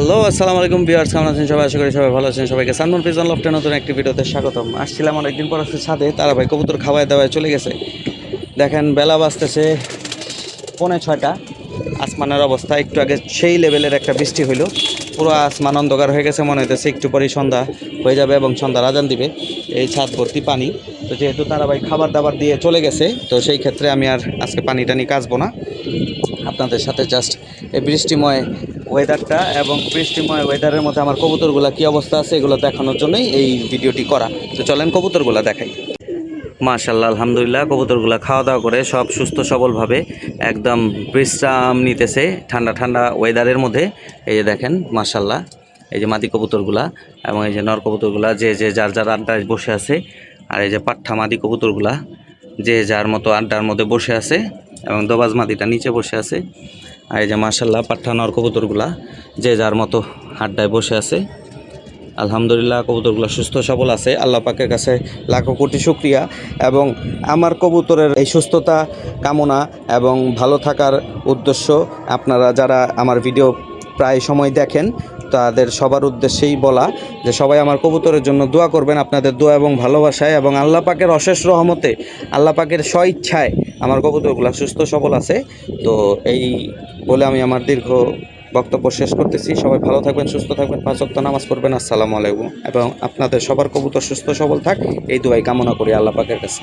Hello, আসসালামু আলাইকুম viewers, কেমন আছেন সবাই? আশা করি সবাই ভালো আছেন। সবাইকে সানমুন ফিজন লফটে নতুন একটি ভিডিওতে স্বাগতম। আসছিলাম অনেকদিন পর আজকে ছাদে, তারা ভাই কবুতর খাওয়ায় দাওয়ায় চলে গেছে। দেখেন বেলা বাজতেছে 5:45। আসমানের অবস্থা একটু আগে সেই লেভেলের একটা বৃষ্টি হইলো, পুরো আসমান অন্ধকার হয়ে গেছে, মনে হইতেছে একটু পরেই সন্ধ্যা হয়ে যাবে এবং সন্ধ্যার আজান দিবে। এই ছাদ ভর্তি পানি। তো যেহেতু তারা ভাই খাবার দাবার দিয়ে চলে গেছে, তো সেই ক্ষেত্রে আমি আর আজকে পানি টানি কাচবো না। আপনাদের সাথে জাস্ট এই বৃষ্টিময় ওয়েদারটা এবং বৃষ্টিময় ওয়েদারের মধ্যে আমার কবুতরগুলো কী অবস্থা আছে এগুলো দেখানোর জন্যই এই ভিডিওটি করা। তো চলেন কবুতরগুলো দেখাই। মাশাআল্লাহ, আলহামদুলিল্লাহ, কবুতরগুলো খাওয়া দাওয়া করে সব সুস্থ সবলভাবে একদম বিশ্রাম নিতেছে ঠান্ডা ঠান্ডা ওয়েদারের মধ্যে। এই যে দেখেন মাশাআল্লাহ, এই যে মাদি কবুতরগুলা এবং এই যে নর কবুতরগুলা যে যে যার যার আড্ডায় বসে আছে। আর এই যে পাঠা মাদি কবুতরগুলা যে যার মতো আড্ডার মধ্যে বসে আছে এবং দোবাজ মাদিটা নিচে বসে আছে। আর এই যে মাশাআল্লাহ পাঠা নর কবুতরগুলা যে যার মতো আড্ডায় বসে আছে। আলহামদুলিল্লাহ, কবুতরগুলো সুস্থ সবল আছে। আল্লাহ পাকের কাছে লাখো কোটি শুকরিয়া এবং আমার কবুতরের এই সুস্থতা কামনা এবং ভালো থাকার উদ্দেশ্য আপনারা যারা আমার ভিডিও প্রায় সময় দেখেন তাদের সবার উদ্দেশ্যেই বলা যে সবাই আমার কবুতরের জন্য দোয়া করবেন। আপনাদের দোয়া এবং ভালোবাসায় এবং আল্লাহ পাকের অশেষ রহমতে, আল্লাহ পাকের স্বইচ্ছায় আমার কবুতরগুলো সুস্থ সবল আছে। তো এই বলে আমি আমার দীর্ঘ বক্তব্য শেষ করতেছি। সবাই ভালো থাকবেন, সুস্থ থাকবেন, 5 ওয়াক্ত নামাজ পড়বেন। আসসালামু আলাইকুম। এবং আপনাদের সবার কবুতর সুস্থ সবল থাক এই দোয়াই কামনা করি আল্লাহ পাকের কাছে।